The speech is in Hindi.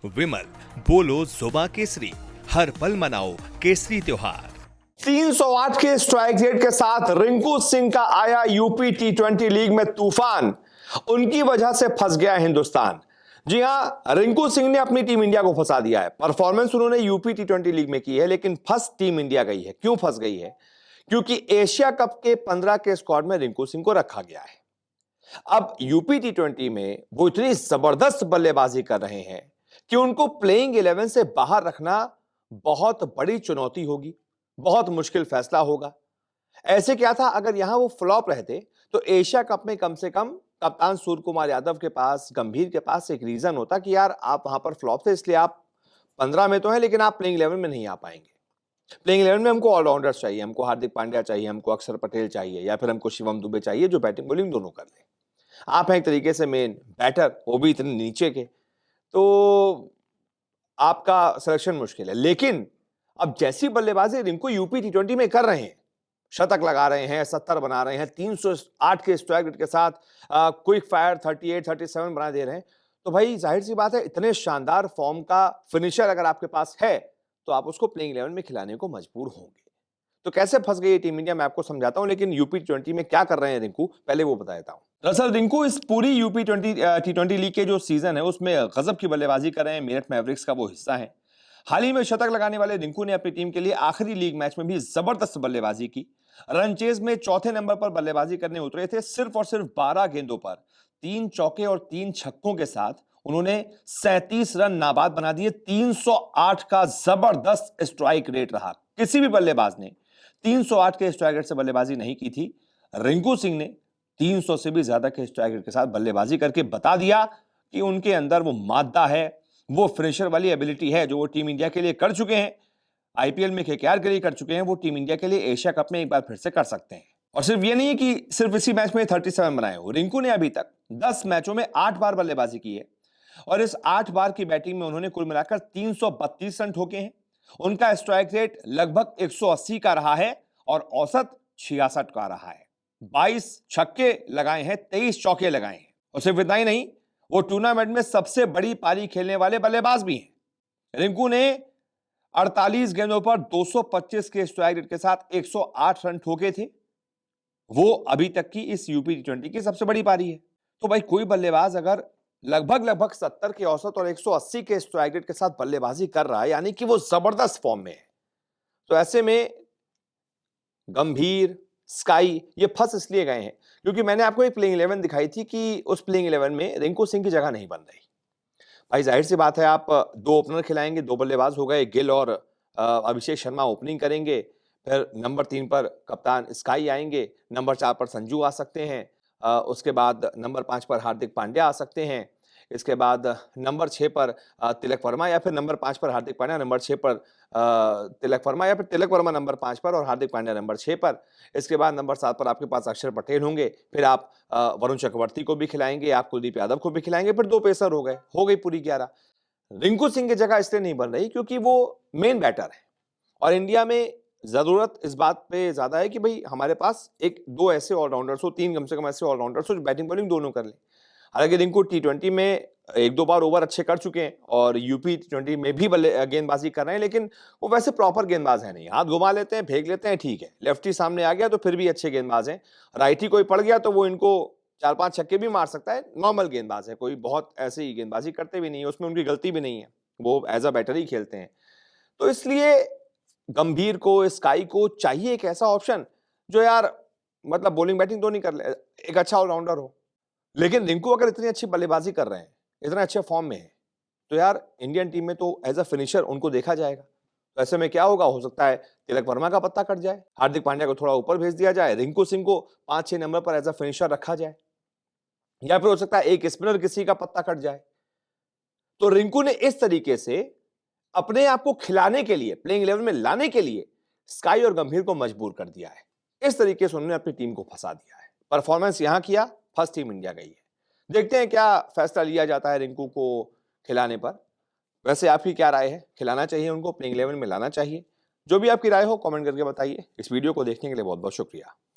विमल बोलो जुबा केसरी, हर पल मनाओ केसरी त्योहार। 308 के स्ट्राइक रेट के साथ रिंकू सिंह का आया यूपी टी20 लीग में तूफान। उनकी वजह से फंस गया हिंदुस्तान। जी हां, रिंकू सिंह ने अपनी टीम इंडिया को फंसा दिया है। परफॉर्मेंस उन्होंने यूपी टी20 लीग में की है, लेकिन फंस टीम इंडिया गई है। क्यों फंस गई है? क्योंकि एशिया कप के 15 के स्क्वाड में रिंकू सिंह को रखा गया है। अब यूपी टी20 में वो इतनी जबरदस्त बल्लेबाजी कर रहे हैं कि उनको प्लेइंग 11 से बाहर रखना बहुत बड़ी चुनौती होगी, बहुत मुश्किल फैसला होगा। ऐसे क्या था, अगर यहां वो फ्लॉप रहते तो एशिया कप में कम से कम कप्तान सूर्य कुमार यादव के पास, गंभीर के पास एक रीजन होता कि यार आप वहां पर फ्लॉप थे, इसलिए आप 15 में तो हैं लेकिन आप प्लेइंग 11 में नहीं आ पाएंगे। प्लेइंग 11 में हमको ऑलराउंडर्स चाहिए, हमको हार्दिक पांड्या चाहिए, हमको अक्षर पटेल चाहिए, या फिर हमको शिवम दुबे चाहिए जो बैटिंग बॉलिंग दोनों कर ले। आप हैं एक तरीके से मेन बैटर, वो भी इतने नीचे के, तो आपका सिलेक्शन मुश्किल है। लेकिन अब जैसी बल्लेबाजी रिंकू यूपी टी20 में कर रहे हैं, शतक लगा रहे हैं, 70 बना रहे हैं, 308 के स्ट्राइक रेट के साथ क्विक फायर 38 37 बना दे रहे हैं, तो भाई जाहिर सी बात है, इतने शानदार फॉर्म का फिनिशर अगर आपके पास है तो आप उसको प्लेइंग 11 में खिलाने को मजबूर होंगे। तो कैसे फंस गई टीम इंडिया, मैं आपको समझाता हूं, लेकिन यूपी टी20 में क्या कर रहे हैं रिंकू, पहले वो बता देता हूं। दरअसल रिंकू इस पूरी यूपी टी20 लीग के जो सीजन है उसमें गजब की बल्लेबाजी कर रहे हैं। मेरठ मैवरिक्स का वो हिस्सा है। हाल ही में शतक लगाने वाले रिंकू ने अपनी टीम के लिए आखिरी लीग मैच में भी जबरदस्त बल्लेबाजी की। रन चेज में चौथे नंबर पर बल्लेबाजी करने उतरे थे। सिर्फ और सिर्फ 12 गेंदों पर 3 चौके और 3 छक्कों के साथ उन्होंने 37 रन नाबाद बना दिए। 308 का जबरदस्त स्ट्राइक रेट रहा। किसी भी बल्लेबाज ने 308 के स्ट्राइक रेट से बल्लेबाजी नहीं की थी। रिंकू सिंह ने 300 से भी ज्यादा के स्ट्राइक रेट के साथ बल्लेबाजी करके बता दिया कि उनके अंदर वो मादा है, वो फिनिशर वाली एबिलिटी है जो वो टीम इंडिया के लिए कर चुके हैं, आईपीएल में केकेआर के लिए कर चुके हैं, वो टीम इंडिया के लिए एशिया कप में एक बार फिर से कर सकते हैं। और सिर्फ ये नहीं है कि सिर्फ इसी मैच में 37 बनाए हो। रिंकू ने अभी तक 10 मैचों में 8 बार बल्लेबाजी की है और इस 8 बार की बैटिंग में उन्होंने कुल मिलाकर 332 रन ठोके हैं। उनका स्ट्राइक रेट लगभग 180 का रहा है और औसत 66 का रहा है। 22 छक्के लगाए हैं, 23 चौके लगाए हैं। और सिर्फ इतना ही नहीं, वो टूर्नामेंट में सबसे बड़ी पारी खेलने वाले बल्लेबाज भी हैं। रिंकू ने 48 गेंदों पर 225 के स्ट्राइक रेट के साथ 108 रन ठोके थे। वो अभी तक की इस यूपी टी20 की सबसे बड़ी पारी है। तो भाई कोई बल्लेबाज अगर लगभग 70 के औसत और 180 के स्ट्राइक रेट के साथ बल्लेबाजी कर रहा है, यानी कि वो जबरदस्त फॉर्म में है, तो ऐसे में गंभीर, स्काई ये फंस इसलिए गए हैं क्योंकि मैंने आपको एक प्लेइंग 11 दिखाई थी कि उस प्लेइंग 11 में रिंकू सिंह की जगह नहीं बन रही। भाई जाहिर सी बात है, आप 2 ओपनर खिलाएंगे, 2 बल्लेबाज हो गए, गिल और अभिषेक शर्मा ओपनिंग करेंगे, फिर नंबर 3 पर कप्तान स्काई आएंगे, नंबर 4 पर संजू आ सकते हैं, उसके बाद नंबर 5 पर हार्दिक पांड्या आ सकते हैं, इसके बाद नंबर 6 पर तिलक वर्मा, या फिर नंबर 5 पर हार्दिक पांड्या, नंबर 6 पर तिलक वर्मा, या फिर तिलक वर्मा नंबर 5 पर और हार्दिक पांड्या नंबर 6 पर। इसके बाद नंबर 7 पर आपके पास अक्षर पटेल होंगे, फिर आप वरुण चक्रवर्ती को भी खिलाएंगे, आप कुलदीप यादव को भी खिलाएंगे, फिर 2 पेसर हो गई पूरी 11। रिंकू सिंह की जगह इसलिए नहीं बन रही क्योंकि वो मेन बैटर है और इंडिया में जरूरत इस बात पे ज्यादा है कि भाई हमारे पास एक 2 ऐसे ऑलराउंडर्स हो, 3 कम से कम ऐसे ऑलराउंडर्स हो जो बैटिंग बॉलिंग दोनों कर ले। हालांकि रिंकू टी20 में 1-2 बार ओवर अच्छे कर चुके हैं और यूपी टी20 में भी गेंदबाजी कर रहे हैं, लेकिन वो वैसे प्रॉपर गेंदबाज है नहीं। हाथ घुमा लेते हैं, फेंक लेते हैं, ठीक है। लेफ्टी सामने आ गया तो फिर भी अच्छे गेंदबाज हैं। राइटी कोई पड़ गया तो वो इनको 4-5 छक्के भी मार सकता है। नॉर्मल गेंदबाज है, कोई बहुत ऐसे ही गेंदबाजी करते भी नहीं है, उसमें उनकी गलती भी नहीं है, वो एज अ बैटर ही खेलते हैं। तो इसलिए गंभीर को, स्काई को चाहिए एक ऐसा ऑप्शन जो यार मतलब बॉलिंग बैटिंग तो नहीं कर ले, एक अच्छा ऑलराउंडर हो। लेकिन रिंकू अगर इतनी अच्छी बल्लेबाजी कर रहे हैं, इतना अच्छे फॉर्म में है, तो यार इंडियन टीम में तो एज अ फिनिशर उनको देखा जाएगा। तो ऐसे में क्या होगा, हो सकता है तिलक वर्मा का पत्ता कट जाए, हार्दिक पांड्या को थोड़ा ऊपर भेज दिया जाए, रिंकू सिंह को 5-6 नंबर पर एज अ फिनिशर रखा जाए, या फिर हो सकता है एक स्पिनर किसी का पत्ता कट जाए। तो रिंकू ने इस तरीके से अपने आप को खिलाने के लिए, प्लेइंग 11 में लाने के लिए स्काई और गंभीर को मजबूर कर दिया है। इस तरीके से उन्होंने अपनी टीम को फंसा दिया है। परफॉर्मेंस यहां किया, फर्स्ट टीम इंडिया गई है। देखते हैं क्या फैसला लिया जाता है रिंकू को खिलाने पर। वैसे आपकी क्या राय है, खिलाना चाहिए उनको, प्लेइंग 11 में लाना चाहिए? जो भी आपकी राय हो कमेंट करके बताइए। इस वीडियो को देखने के लिए बहुत बहुत शुक्रिया।